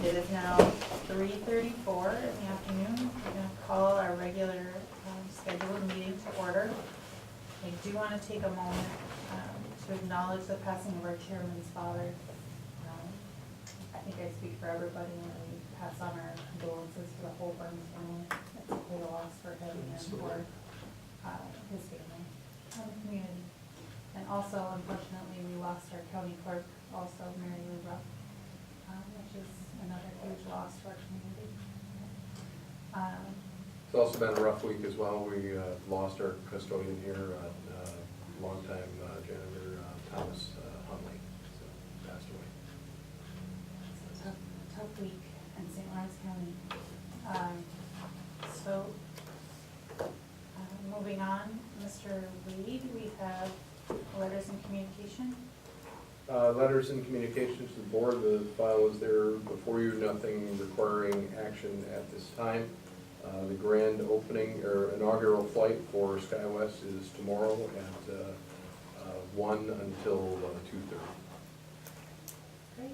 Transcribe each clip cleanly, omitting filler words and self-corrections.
It is now 3:34 in the afternoon. We're going to call our regular scheduled meeting to order. I do want to take a moment to acknowledge the passing of our chairman's father. I think I speak for everybody when we pass on our condolences to the whole Burns family. It's quite a loss for him and for his family and the community. And also, unfortunately, we lost our county clerk, also Mary Lou Rupp, which is another huge loss to our community. It's also been a rough week as well. We lost our custodian here, longtime janitor Thomas Hunley, so passed away. It's a tough week in St. Lawrence County. Moving on, Mr. Reed, we have letters and communication. Letters and communications to the board. The file is there before you. Nothing requiring action at this time. The grand opening or inaugural flight for SkyWest is tomorrow at 1 until 2:30. Great,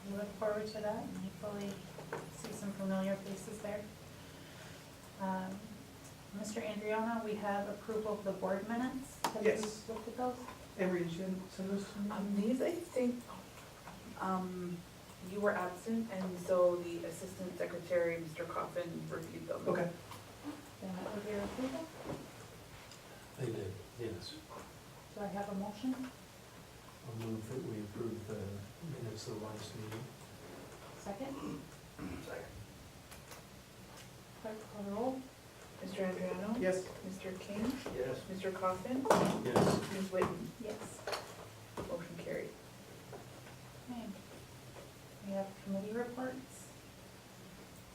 we look forward to that and hopefully see some familiar faces there. Mr. Andriano, we have approval of the board minutes. Have you Yes. looked at those? Emery, did you send those to me? These, I think, you were absent, and so the Assistant Secretary, Mr. Coffin, reviewed them. Okay. Then that would be your approval. They did, yes. Do I have a motion? I'll move that we approve the minutes of the last meeting. Second? Second. Clerk call the roll. Mr. Andriano? Yes. Mr. King? Yes. Mr. Coffin? Yes. Ms. Whitten? Yes. Motion carried. Okay. We have committee reports.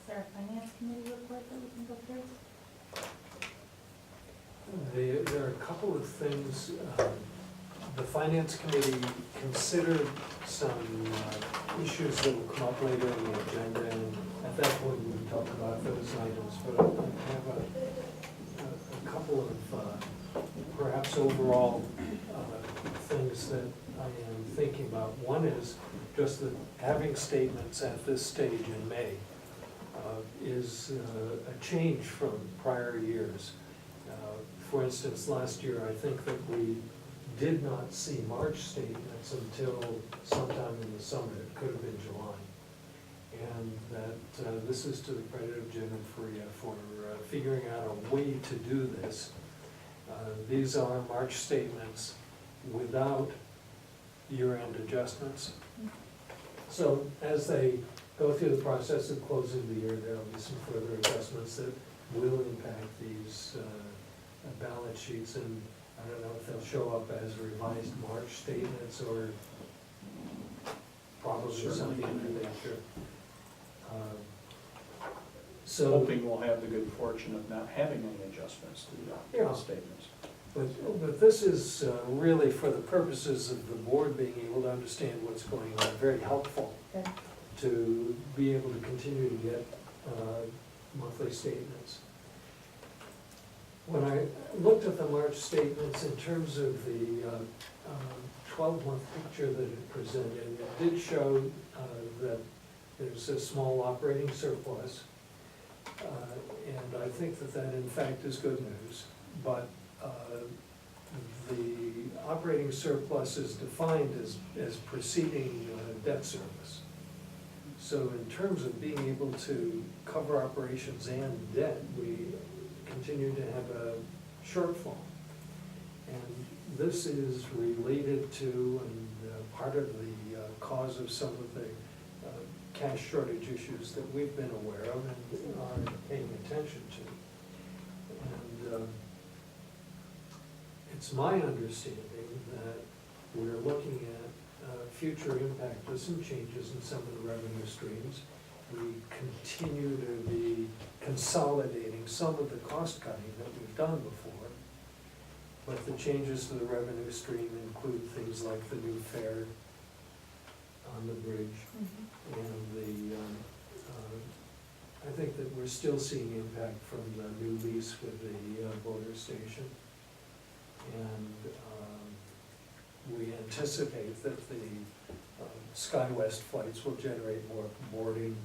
Is there a finance committee report that we can go through? There are a couple of things. The Finance Committee considered some issues that will come up later in the agenda, and at that point we can talk about those items. But I have a couple of perhaps overall things that I am thinking about. One is just that having statements at this stage in May is a change from prior years. For instance, last year, I think that we did not see March statements until sometime in the summer. It could have been July. And that this is to the credit of Jim and Faria for figuring out a way to do this. These are March statements without year-end adjustments. So as they go through the process of closing the year, there will be some further adjustments that will impact these balance sheets, and I don't know if they'll show up as revised March statements or probably something in that nature. So, Hoping we'll have the good fortune of not having any adjustments to Yeah. the statements. but this is really for the purposes of the board being able to understand what's going on, very helpful Okay. to be able to continue to get monthly statements. When I looked at the March statements in terms of the 12-month picture that it presented, it did show that there's a small operating surplus. And I think that that in fact is good news. But the operating surplus is defined as preceding debt service. So in terms of being able to cover operations and debt, we continue to have a shortfall. And this is related to and part of the cause of some of the cash shortage issues that we've been aware of and are paying attention to. And it's my understanding that we're looking at future impact of some changes in some of the revenue streams. We continue to be consolidating some of the cost cutting that we've done before. But the changes to the revenue stream include things like the new fare on the bridge. And I think that we're still seeing impact from the new lease with the voter station. And we anticipate that the SkyWest flights will generate more boarding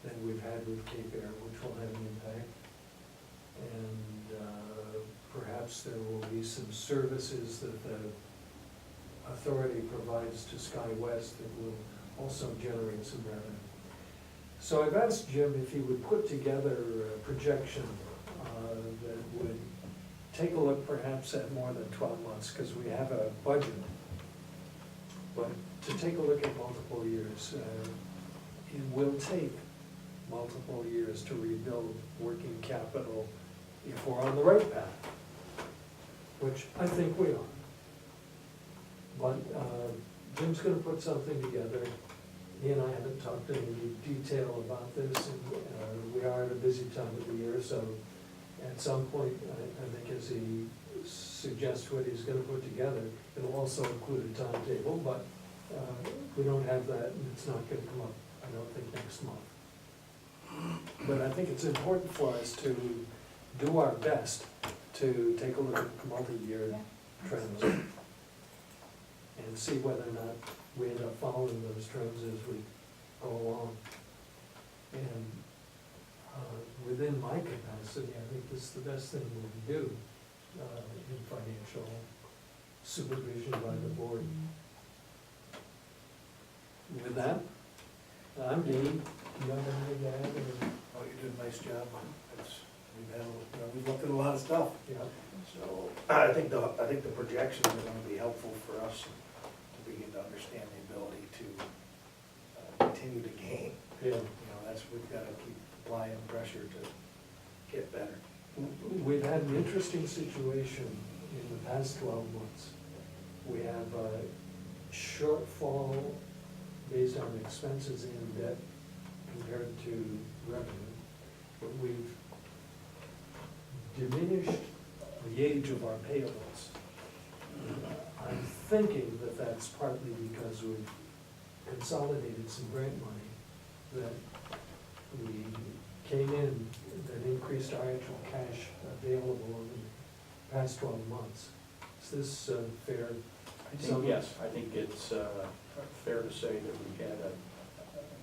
than we've had with Cape Air, which will have an impact. And perhaps there will be some services that the authority provides to SkyWest that will also generate some revenue. So I've asked Jim if he would put together a projection that would take a look perhaps at more than 12 months, because we have a budget. But to take a look at multiple years, it will take multiple years to rebuild working capital if we're on the right path, which I think we are. But Jim's gonna put something together. He and I haven't talked in any detail about this, and we are at a busy time of the year, so at some point, I think as he suggests what he's gonna put together, it'll also include a timetable, but we don't have that, and it's not gonna come up, I don't think, next month. But I think it's important for us to do our best to take a look at multi-year Yeah. trends and see whether or not we end up following those trends as we go along. And within my capacity, I think this is the best thing we can do in financial supervision by the board. With that, I'm Dean. You have anything to add, or? Oh, you did a nice job. We've looked at a lot of stuff. Yeah. So I think the projections are gonna be helpful for us to begin to understand the ability to continue to gain. Yeah. We've gotta keep applying pressure to get better. We've had an interesting situation in the past 12 months. We have a shortfall based on expenses and debt compared to revenue. But we've diminished the age of our payables. I'm thinking that that's partly because we've consolidated some grant money that we came in, that increased our actual cash available in the past 12 months. Is this fair? I think, yes, I think it's fair to say that we had at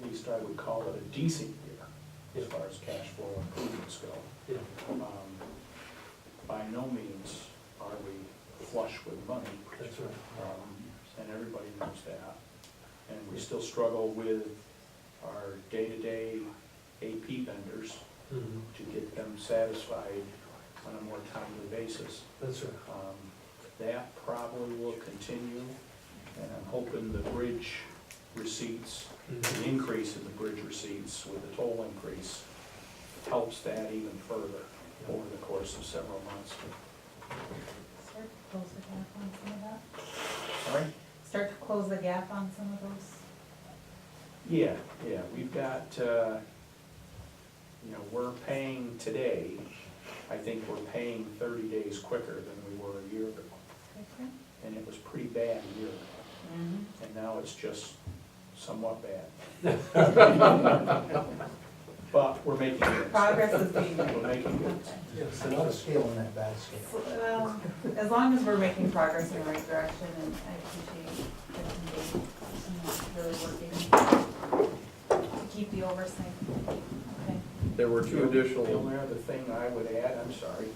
least I would call it a decent year as far as cash flow improvements go. Yeah. By no means are we flush with money, That's right. and everybody knows that. And we still struggle with our day-to-day AP vendors Mhm. to get them satisfied on a more timely basis. That's right. That probably will continue, and I'm hoping the bridge receipts, the increase in the bridge receipts with the toll increase helps that even further over the course of several months. Start to close the gap on some of that. Sorry? Start to close the gap on some of those. Yeah, we've got, we're paying today, I think we're paying 30 days quicker than we were a year ago. Okay. And it was pretty bad a year ago, and now it's just somewhat bad. But we're making good. Progress is being made. We're making good. Okay. Yes, There's a lot of scale in that bad scale. Well, as long as we're making progress in the right direction, and I appreciate that you really working to keep the oversight. Okay. There were two additional. The only other thing I would add, I'm sorry,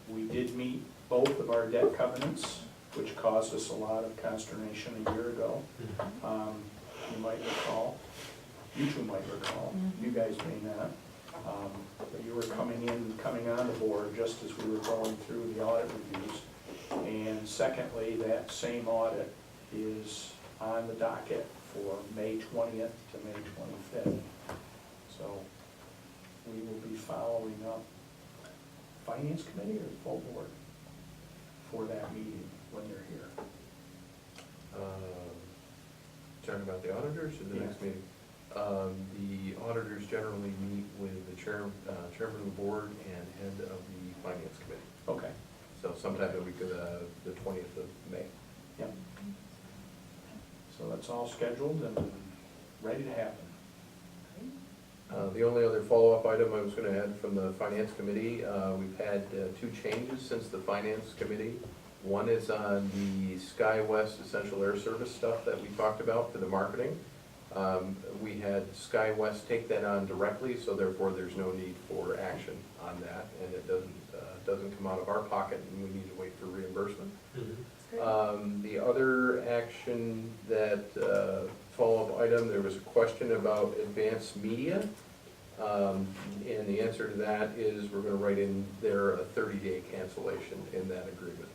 we did meet both of our debt covenants, which caused us a lot of consternation a year ago. You might recall, you two might recall, you guys may not, but you were coming on the board just as we were going through the audit reviews. And secondly, that same audit is on the docket for May 20th to May 25th. So we will be following up Finance Committee or full board for that meeting when you're here. Talking about the auditors or the next meeting? The auditors generally meet with the chairman of the board and head of the finance committee. Okay. So sometime the week of the 20th of May. Yep. So that's all scheduled and ready to happen. The only other follow-up item I was gonna add from the finance committee, we've had two changes since the finance committee One is on the SkyWest Essential Air Service stuff that we talked about for the marketing. We had SkyWest take that on directly, so therefore there's no need for action on that, and it doesn't come out of our pocket, and we need to wait for reimbursement. The other action that, follow-up item, there was a question about advanced media. And the answer to that is we're gonna write in there a 30-day cancellation in that agreement.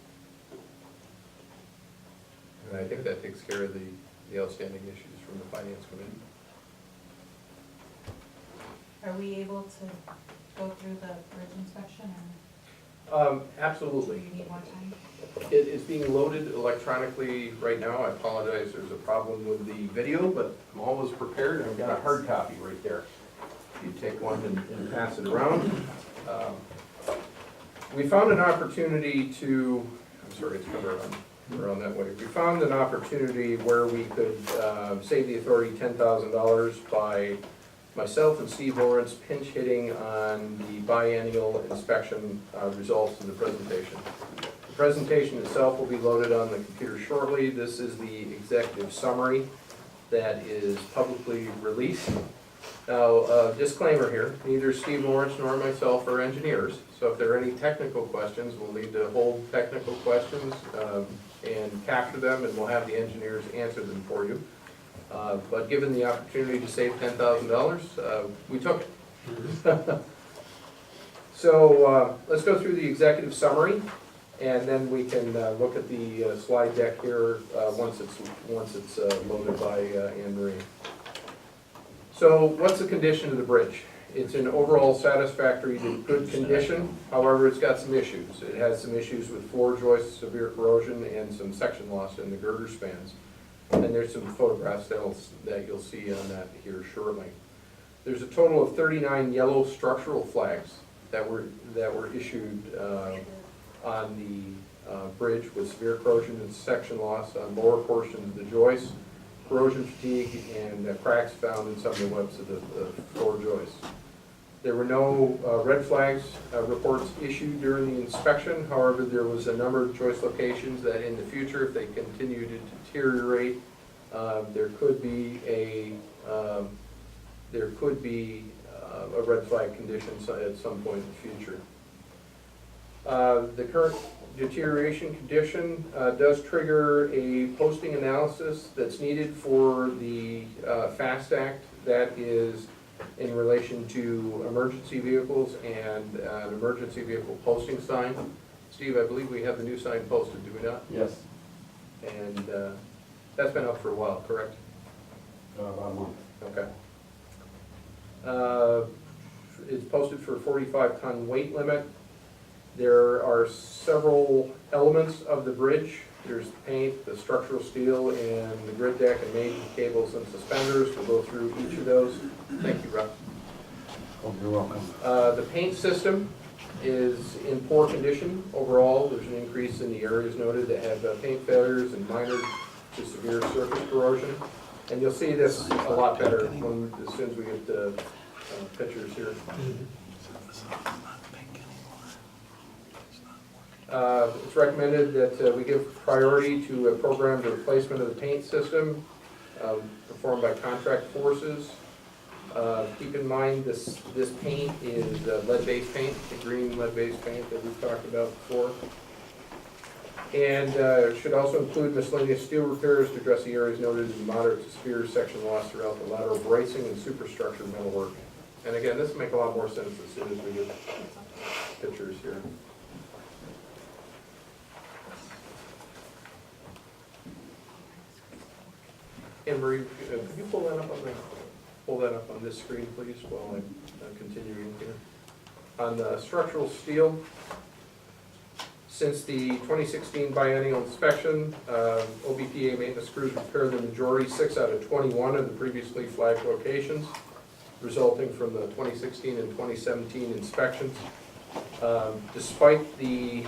And I think that takes care of the outstanding issues from the finance committee. Are we able to go through the bridge inspection, or do Absolutely. you need more time? It is being loaded electronically right now. I apologize, there's a problem with the video, but I'm always prepared, and I've got a hard copy right there. You take one and pass it around. We found an opportunity to, I'm sorry, it's coming around that way. We found an opportunity where we could save the authority $10,000 by myself and Steve Lawrence pinch hitting on the biennial inspection results in the presentation. The presentation itself will be loaded on the computer shortly. This is the executive summary that is publicly released. Now, disclaimer here, neither Steve Lawrence nor myself are engineers, so if there are any technical questions, we'll need to hold technical questions and capture them, and we'll have the engineers answer them for you. But given the opportunity to save $10,000, we took it. So let's go through the executive summary, and then we can look at the slide deck here once it's loaded by Anne Marie. So what's the condition of the bridge? It's in overall satisfactory to good condition, however, it's got some issues. It has some issues with floor joists, severe corrosion, and some section loss in the girder spans. And there's some photographs that you'll see on that here shortly. There's a total of 39 yellow structural flags that were issued on the bridge with severe corrosion and section loss on lower portions of the joist, corrosion fatigue, and cracks found in some of the webs of the floor joists. There were no red flags reports issued during the inspection. However, there was a number of joist locations that in the future, if they continue to deteriorate, there could be a red flag condition at some point in the future. The current deterioration condition does trigger a posting analysis that's needed for the FAST Act that is in relation to emergency vehicles and an emergency vehicle posting sign. Steve, I believe we have the new sign posted, do we not? Yes, And that's been up for a while, correct? about a month. Okay. It's posted for a 45-ton weight limit. There are several elements of the bridge. There's the paint, the structural steel, and the grid deck and main cables and suspenders. We'll go through each of those. Thank you, Rob. Oh, you're welcome. The paint system is in poor condition overall. There's an increase in the areas noted that have paint failures and minor to severe surface corrosion. And you'll see this a lot better as soon as we get the pictures here. It's recommended that we give priority to a programmed replacement of the paint system performed by contract forces. Keep in mind this paint is lead-based paint, the green lead-based paint that we've talked about before. And should also include miscellaneous steel repairs to address the areas noted in moderate to severe section loss throughout the lateral bracing and superstructure metalwork. And again, this will make a lot more sense as soon as we get pictures here. Anne Marie, could you pull that up on this screen, please, while I'm continuing here? On the structural steel, since the 2016 biennial inspection, OBPA maintenance crews repaired the majority, 6 out of 21 of the previously flagged locations, resulting from the 2016 and 2017 inspections. Despite the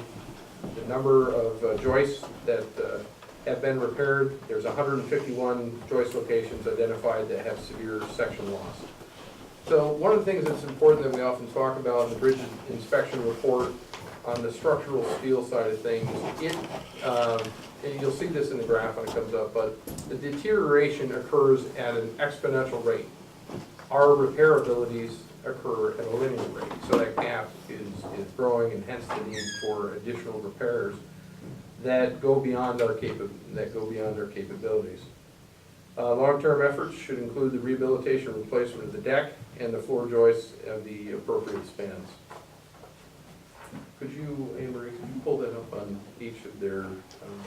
number of joists that have been repaired, there's 151 joist locations identified that have severe section loss. So one of the things that's important that we often talk about in the bridge inspection report on the structural steel side of things, and you'll see this in the graph when it comes up, but the deterioration occurs at an exponential rate. Our repair abilities occur at a linear rate, so that gap is growing, and hence the need for additional repairs that go beyond our capabilities. Long-term efforts should include the rehabilitation and replacement of the deck and the floor joists of the appropriate spans. Could you, Anne Marie, could you pull that up on each of their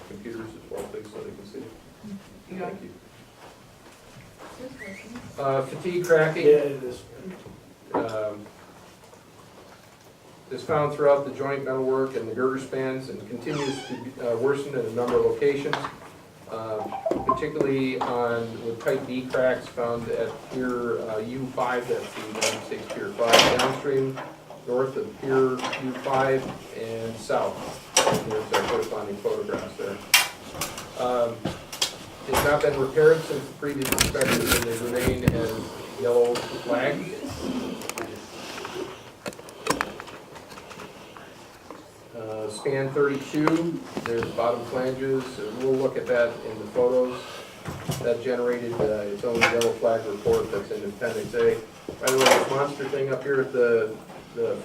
computers as well, please, so they can see it? Thank you. Fatigue cracking. Yeah, it is. Is found throughout the joint metalwork and the girder spans and continues to worsen in a number of locations, particularly with type B cracks found at Pier U5, that's the United States Pier 5, downstream, north of Pier U5, and south. And there's our corresponding photographs there. It's not been repaired since the previous inspection, and they remain as yellow flags. Span 32, there's bottom flanges, and we'll look at that in the photos. That generated its own yellow flag report that's in Appendix A. By the way, this monster thing up here at the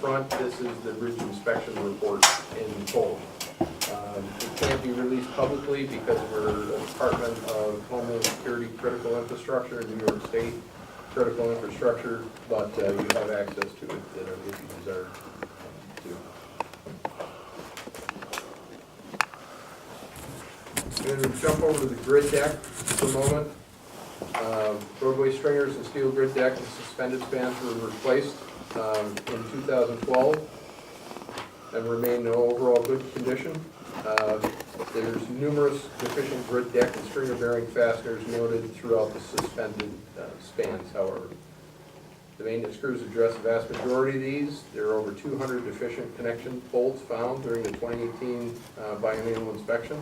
front, this is the bridge inspection report in full. It can't be released publicly because we're a Department of Homeland Security critical infrastructure in New York State critical infrastructure, but you have access to it if you desire to. I'm going to jump over to the grid deck for a moment. Roadway stringers and steel grid deck and suspended spans were replaced in 2012 and remain in overall good condition. There's numerous deficient grid deck and stringer bearing fasteners noted throughout the suspended spans, however. The maintenance crews address the vast majority of these. There are over 200 deficient connection bolts found during the 2018 biennial inspection.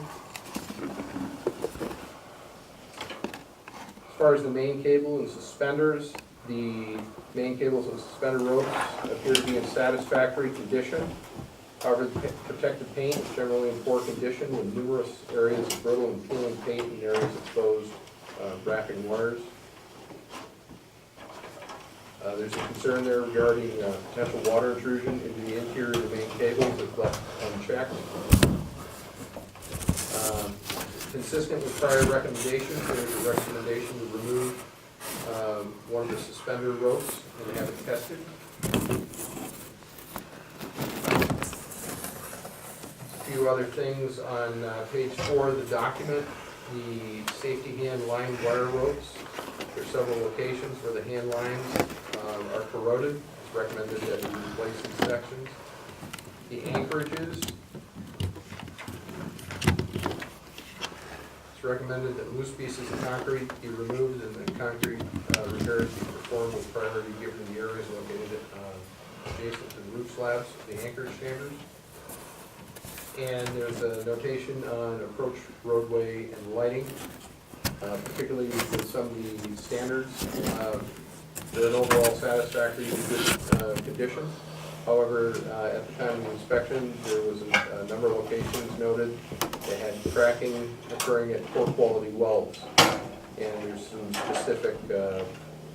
As far as the main cable and suspenders, the main cables and suspender ropes appear to be in satisfactory condition. However, the protective paint is generally in poor condition with numerous areas of brittle and peeling paint and areas exposed wrapping wires. There's a concern there regarding potential water intrusion into the interior of the main cables if left unchecked. Consistent with prior recommendations, there's a recommendation to remove one of the suspender ropes and have it tested. A few other things on page 4 of the document. The safety hand line wire ropes. There are several locations where the hand lines are corroded. It's recommended that we replace these sections. The anchorages. It's recommended that loose pieces of concrete be removed and that concrete repairs be performed with priority given to the areas located adjacent to the roof slabs, the anchorage chambers. And there's a notation on approach roadway and lighting, particularly with some of the standards. They're an overall satisfactory and good condition. However, at the time of the inspection, there was a number of locations noted that had cracking occurring at poor quality welds. And there's some specific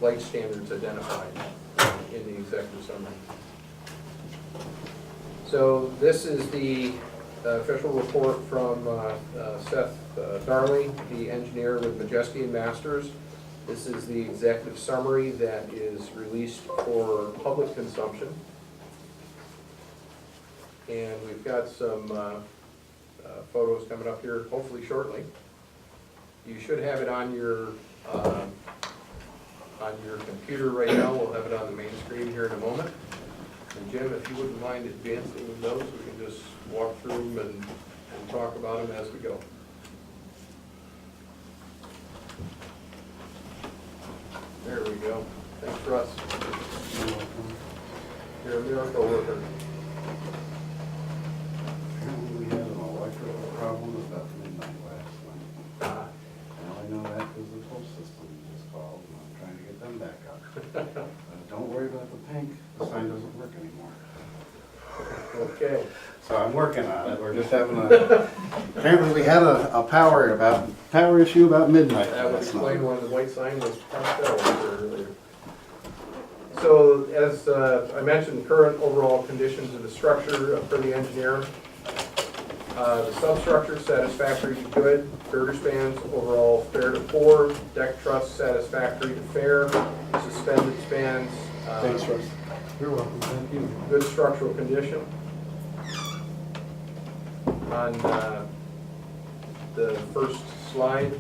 light standards identified in the executive summary. So this is the official report from Seth Darling, the engineer with Majeski and Masters. This is the executive summary that is released for public consumption. And we've got some photos coming up here, hopefully shortly. You should have it on your computer right now. We'll have it on the main screen here in a moment. And Jim, if you wouldn't mind advancing with those, we can just walk through them and talk about them as we go. There we go. Thanks, Russ. You're a miracle worker. Apparently we had an electrical problem about midnight last night. I only know that because the post system just called and I'm trying to get them back up. Don't worry about the pink, the sign doesn't work anymore. Okay. So I'm working on it, we're just having apparently we had a power issue about midnight That would last explain night. why the white sign was passed out earlier. So as I mentioned, current overall conditions of the structure per the engineer. The substructure satisfactory to good, girder spans overall fair to poor, deck truss satisfactory to fair, suspended spans. Thanks, Russ. You're welcome, thank you. Good structural condition. On the first slide,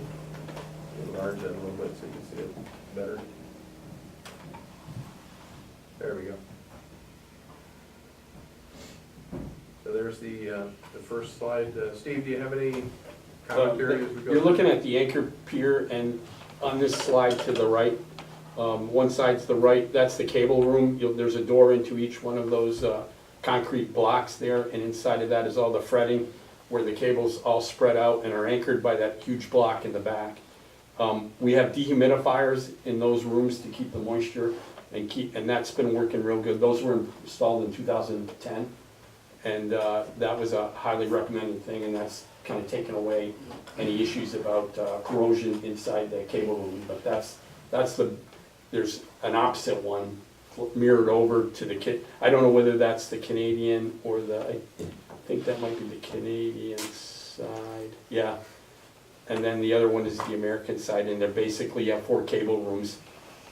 enlarge that a little bit so you can see it better. There we go. So there's the first slide. Steve, do you have any commentary as we go? You're looking at the anchor pier, and on this slide to the right, one side's the right, that's the cable room. There's a door into each one of those concrete blocks there, and inside of that is all the fretting where the cables all spread out and are anchored by that huge block in the back. We have dehumidifiers in those rooms to keep the moisture and that's been working real good. Those were installed in 2010, and that was a highly recommended thing, and that's kind of taken away any issues about corrosion inside the cable room. But there's an opposite one mirrored over to the I don't know whether that's the Canadian or I think that might be the Canadian side, yeah. And then the other one is the American side, and they're basically, you have 4 cable rooms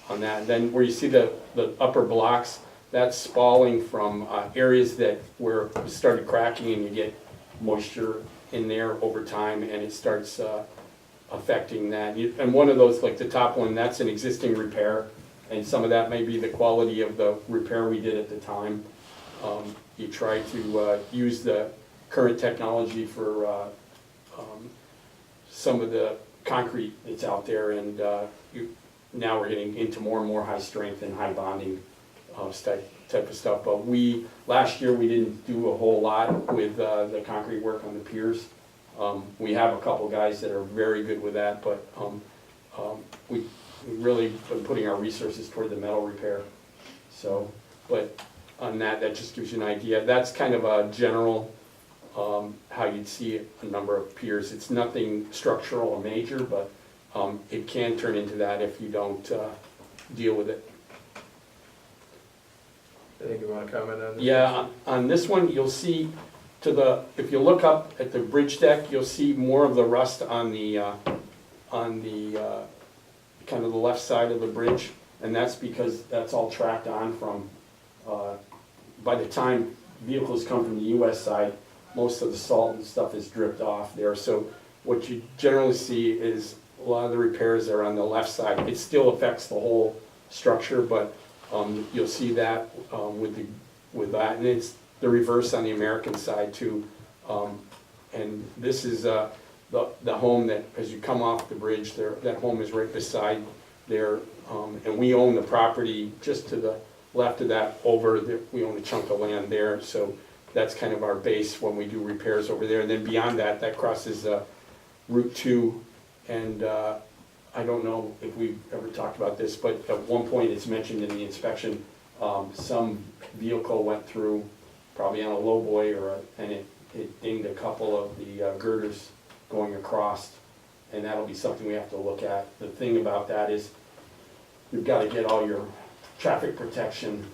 on that. And then where you see the upper blocks, that's spalling from areas where it started cracking and you get moisture in there over time, and it starts affecting that. And one of those, like the top one, that's an existing repair, and some of that may be the quality of the repair we did at the time. You try to use the current technology for some of the concrete that's out there, and now we're getting into more and more high strength and high bonding type of stuff. But last year we didn't do a whole lot with the concrete work on the piers. We have a couple guys that are very good with that, but we really been putting our resources toward the metal repair. So, but on that just gives you an idea. That's kind of a general how you'd see a number of piers. It's nothing structural or major, but it can turn into that if you don't deal with it. I think you want to comment on this? Yeah, on this one, you'll see if you look up at the bridge deck, you'll see more of the rust on the kind of the left side of the bridge, and that's because that's all tracked on from, by the time vehicles come from the US side, most of the salt and stuff is dripped off there. So what you generally see is a lot of the repairs are on the left side. It still affects the whole structure, but you'll see that with that, and it's the reverse on the American side too. And this is the home that, as you come off the bridge, that home is right beside there, and we own the property just to the left of that. Over there, we own a chunk of land there, so that's kind of our base when we do repairs over there. And then beyond that, that crosses Route 2, and I don't know if we've ever talked about this, but at one point it's mentioned in the inspection, some vehicle went through, probably on a lowboy, and it dinged a couple of the girders going across, and that'll be something we have to look at. The thing about that is you've got to get all your traffic protection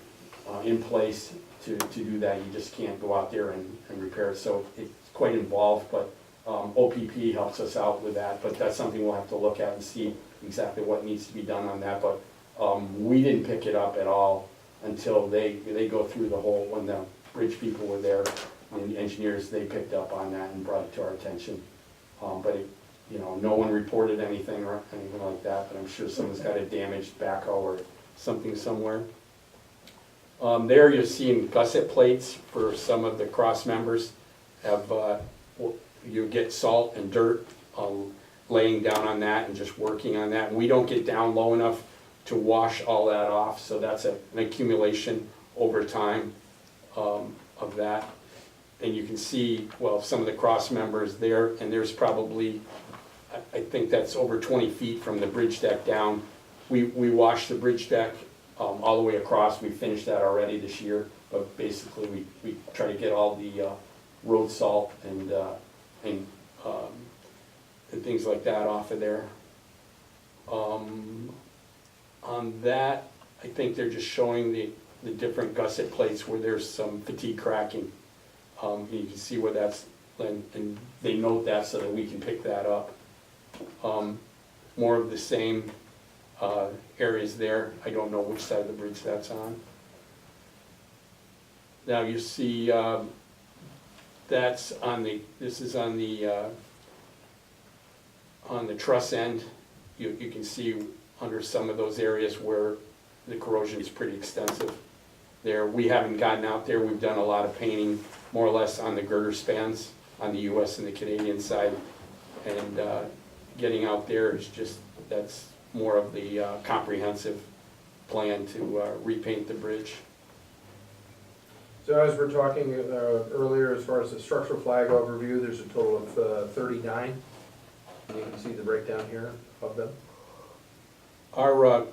in place to do that. You just can't go out there and repair it, so it's quite involved, but OPP helps us out with that, but that's something we'll have to look at and see exactly what needs to be done on that. But we didn't pick it up at all until they go through the whole, when the bridge people were there, and the engineers, they picked up on that and brought it to our attention. But no one reported anything or anything like that, but I'm sure someone's got a damaged backhoe or something somewhere. There you're seeing gusset plates for some of the cross members. You get salt and dirt laying down on that and just working on that. And we don't get down low enough to wash all that off, so that's an accumulation over time of that. And you can see, well, some of the cross members there, and there's probably, I think that's over 20 feet from the bridge deck down. We washed the bridge deck all the way across. We finished that already this year. but basically we try to get all the road salt and things like that off of there. On that, I think they're just showing the different gusset plates where there's some fatigue cracking. You can see where that's, and they note that so that we can pick that up. More of the same areas there. I don't know which side of the bridge that's on. Now you see that's on the, this is on the truss end. You can see under some of those areas where the corrosion is pretty extensive there. We haven't gotten out there. We've done a lot of painting, more or less on the girder spans on the US and the Canadian side. And getting out there is just, that's more of the comprehensive plan to repaint the bridge. So as we're talking earlier, as far as the structural flag overview, there's a total of 39. And you can see the breakdown here of them. Our,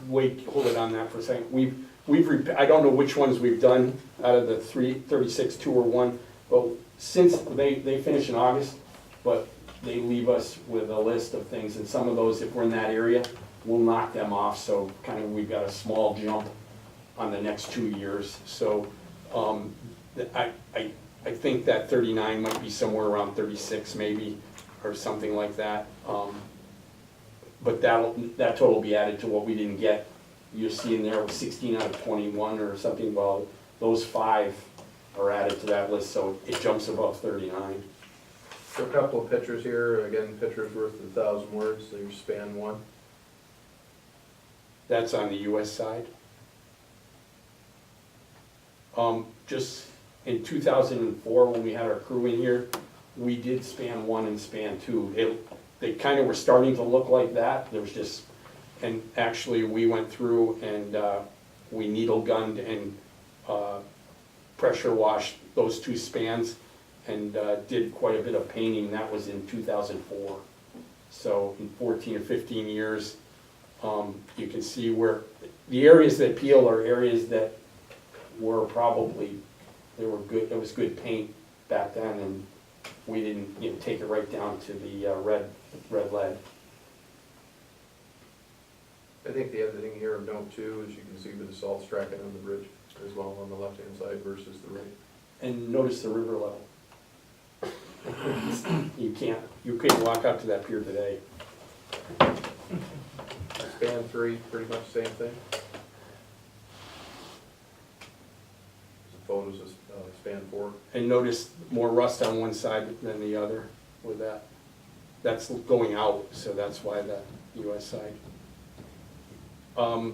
wait, hold it on that for a second. I don't know which ones we've done out of the 36, 2 or 1, but since they finish in August, but they leave us with a list of things, and some of those, if we're in that area, we'll knock them off, so kind of we've got a small jump on the next 2 years. So I think that 39 might be somewhere around 36 maybe, or something like that. But that total will be added to what we didn't get. You'll see in there 16 out of 21 or something. Well, those 5 are added to that list, so it jumps above 39. So a couple of pictures here. Again, pictures worth 1,000 words. So you span 1. That's on the US side. Just in 2004, when we had our crew in here, we did span 1 and span 2. They kind of were starting to look like that. There was just, and actually we went through and we needle gunned and pressure washed those 2 spans and did quite a bit of painting. That was in 2004. So in 14 or 15 years, you can see where the areas that peel are areas that were probably, they were good, it was good paint back then, and we didn't take it right down to the red lead. I think the other thing here of note too is you can see where the salt's tracking on the bridge as well on the left-hand side versus the right. And Notice the river level. You couldn't walk up to that pier today. span 3, pretty much the same thing. The photos of span 4. And notice more rust on one side than the other with that. That's going out, so that's why the US side.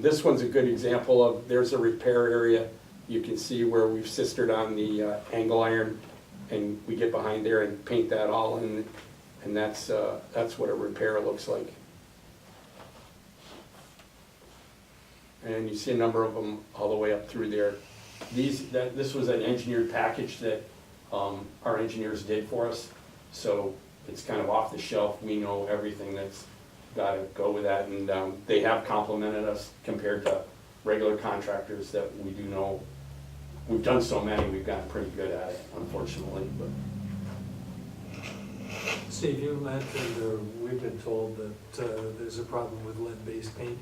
This one's a good example of, there's a repair area. You can see where we've sistered on the angle iron, and we get behind there and paint that all in, and that's what a repair looks like. And you see a number of them all the way up through there. This was an engineered package that our engineers did for us, so it's kind of off the shelf. We know everything that's got to go with that, and they have complimented us compared to regular contractors that we do know. We've done so many, we've gotten pretty good at it, unfortunately. But Steve, you mentioned, or we've been told that there's a problem with lead-based paint.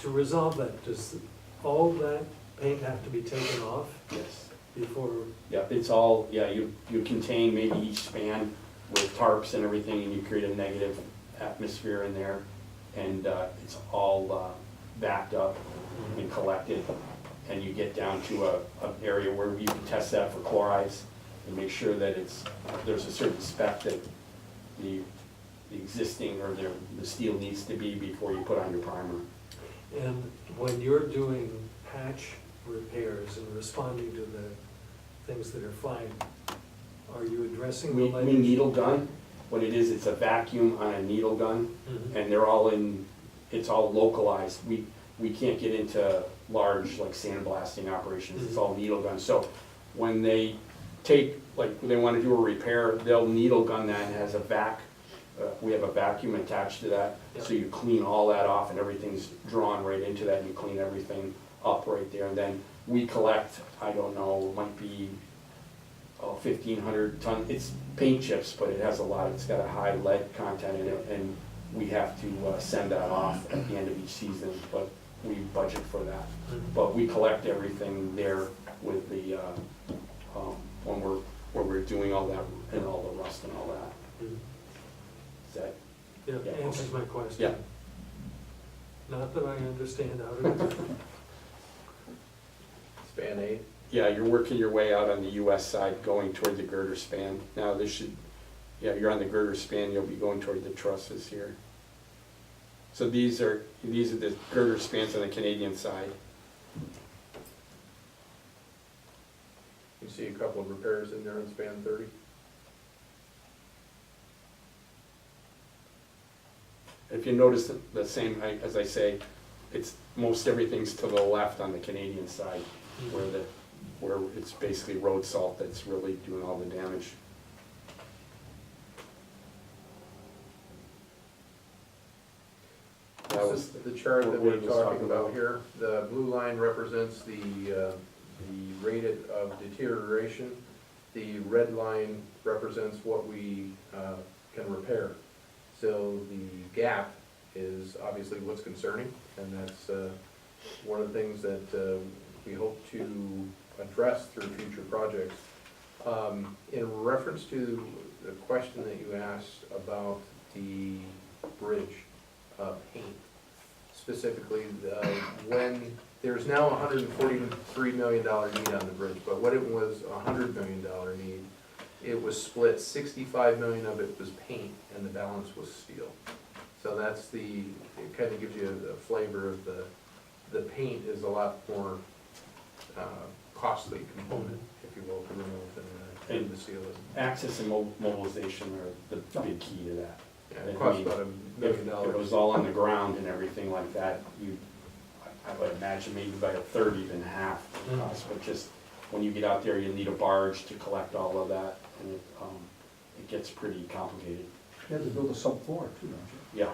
To resolve that, does all that paint have to be taken off yes, before? yeah, it's all, yeah, you contain maybe each span with tarps and everything, and you create a negative atmosphere in there, and it's all backed up and collected, and you get down to an area where you can test that for chlorides and make sure that there's a certain spec that the existing or the steel needs to be before you put on your primer. And when you're doing patch repairs and responding to the things that are flagged, are you addressing the We lead? needle gun. What it is, it's a vacuum on a needle gun, and they're all it's all localized. We can't get into large, like, sandblasting operations. It's all needle gun. So when they take, like, they want to do a repair, they'll needle gun that, and it has a vac we have a vacuum attached to that, so you clean all that off and everything's drawn right into that, and you clean everything up right there, and then we collect, I don't know, it might be 1,500 ton, it's paint chips, but it has a lot, it's got a high lead content in it, and we have to send that off at the end of each season, but we budget for that. But we collect everything there with the, when we're doing all that, and all the rust and all that. Is that, Yeah, Yeah. answers my question. yeah, Not that I understand how to do it. Span 8. yeah, you're working your way out on the US side, going toward the girder span. Now, this should, yeah, you're on the girder span, you'll be going toward the trusses here. So these are the girder spans on the Canadian side. You see a couple of repairs in there on span 30. If you notice the same, as I say, it's, most everything's to the left on the Canadian side, where it's basically road salt that's really doing all the damage. That This was is the chart that what we're Wade was talking talking about about. here. The blue line represents the rate of deterioration. The red line represents what we can repair. So the gap is obviously what's concerning, and that's one of the things that we hope to address through future projects. In reference to the question that you asked about the bridge paint, specifically, when there's now $143 million need on the bridge, but what it was $100 million need, it was split, 65 million of it was paint and the balance was steel. So that's it kind of gives you a flavor of the paint is a lot more costly component, if you will, to remove than the steel is. Access and mobilization are the big key to that. Yeah, it costs about $1 If million. it was all on the ground and everything like that, I would imagine maybe about a third, even half the cost, but just when you get out there, you need a barge to collect all of that, and it gets pretty complicated. You have to build a subfloor too, don't you? Yeah,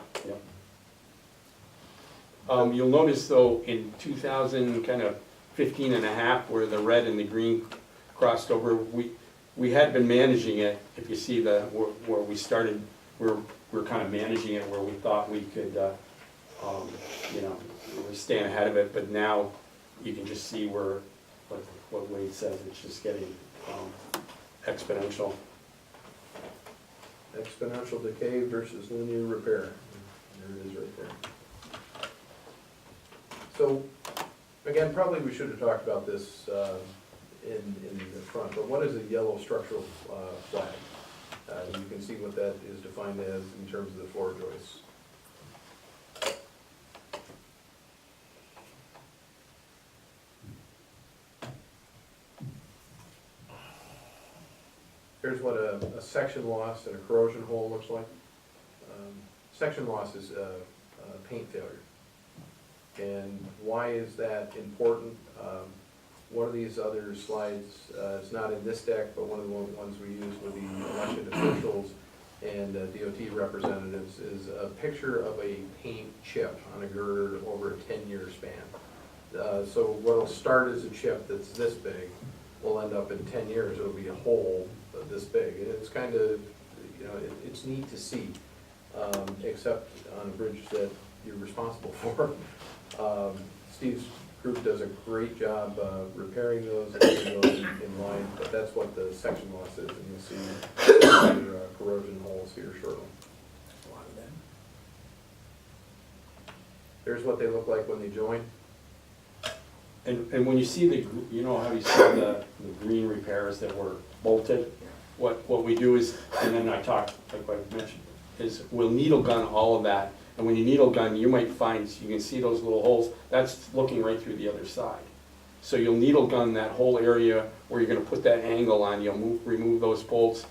yeah. You'll notice though, in 2015 and a half, where the red and the green crossed over, we had been managing it. If you see where we started, we're kind of managing it where we thought we could, you know, we're staying ahead of it, but now you can just see where, what Wade says, it's just getting exponential. Exponential decay versus linear repair. There it is right there. So, again, probably we should have talked about this in the front, but what is a yellow structural flag? You can see what that is defined as in terms of the floor joists. Here's what a section loss and a corrosion hole looks like. Section loss is paint failure. And why is that important? One of these other slides, it's not in this deck, but one of the ones we use with the elected officials and DOT representatives is a picture of a paint chip on a girder over a 10-year span. So what'll start as a chip that's this big will end up in 10 years, it'll be a hole this big. And it's kind of, you know, it's neat to see, except on a bridge that you're responsible for. Steve's group does a great job repairing those and getting those in line, but that's what the section loss is, and you'll see your corrosion holes here shortly. A lot of them. Here's what they look like when they join. And when you see you know how you saw the green repairs that were bolted? What we do is, and then I talked, like I mentioned, is we'll needle gun all of that. And when you needle gun, you might find, you can see those little holes, that's looking right through the other side. So you'll needle gun that whole area where you're gonna put that angle on, you'll remove those bolts.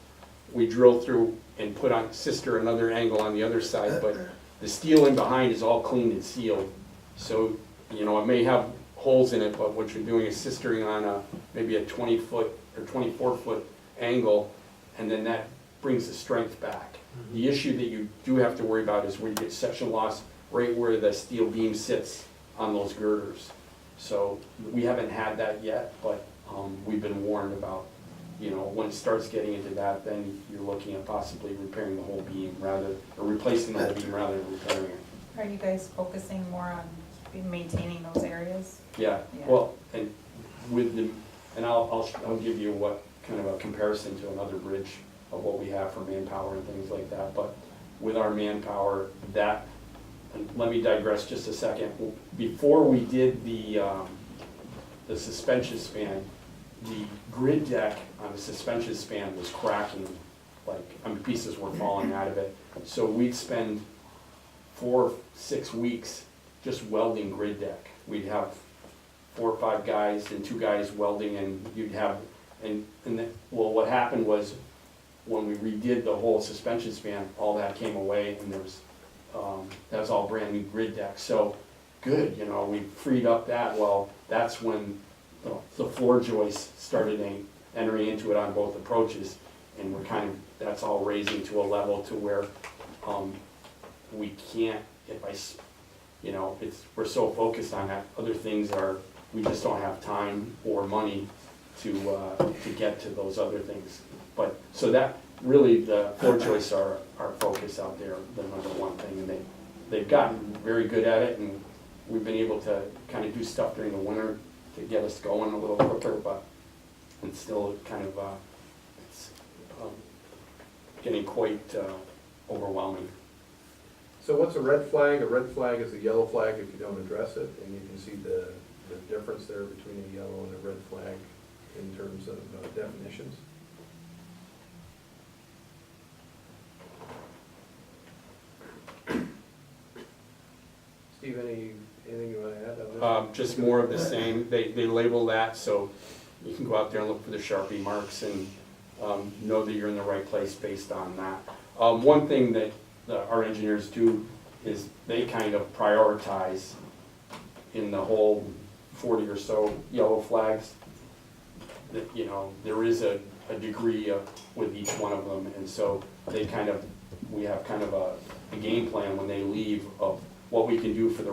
We drill through and put on sister another angle on the other side, but the steel in behind is all cleaned and sealed. So, you know, it may have holes in it, but what you're doing is sistering on maybe a 20-foot or 24-foot angle, and then that brings the strength back. The issue that you do have to worry about is where you get section loss, right where the steel beam sits on those girders. So we haven't had that yet, but we've been warned about, you know, when it starts getting into that, then you're looking at possibly repairing the whole beam or replacing the whole beam rather than repairing it. Are you guys focusing more on maintaining those areas? Yeah, Yeah. well, and with the, and I'll give you what, kind of a comparison to another bridge of what we have for manpower and things like that, but with our manpower, that, and let me digress just a second. Before we did the suspension span, the grid deck on the suspension span was cracking, like, I mean, pieces were falling out of it. So we'd spend 4-6 weeks just welding grid deck. We'd have 4 or 5 guys and 2 guys welding, and you'd have, well, what happened was, when we redid the whole suspension span, all that came away, and there was, that was all brand new grid deck. So, good, you know, we freed up that. Well, that's when the floor joists started entering into it on both approaches, and we're kind of, that's all raising to a level to where we can't, you know, we're so focused on that. Other things are, we just don't have time or money to get to those other things. But, so that, really, the floor joists are our focus out there, the number one thing, and they've gotten very good at it, and we've been able to kind of do stuff during the winter to get us going a little quicker, but it's still kind of, it's getting quite overwhelming. So what's a red flag? A red flag is a yellow flag if you don't address it, and you can see the difference there between a yellow and a red flag in terms of definitions. Steve, anything you want to add on this? Just more of the same. They label that, so you can go out there and look for the Sharpie marks and know that you're in the right place based on that. One thing that our engineers do is they kind of prioritize in the whole 40 or so yellow flags, that, you know, there is a degree with each one of them, and so we have kind of a game plan when they leave of what we can do for the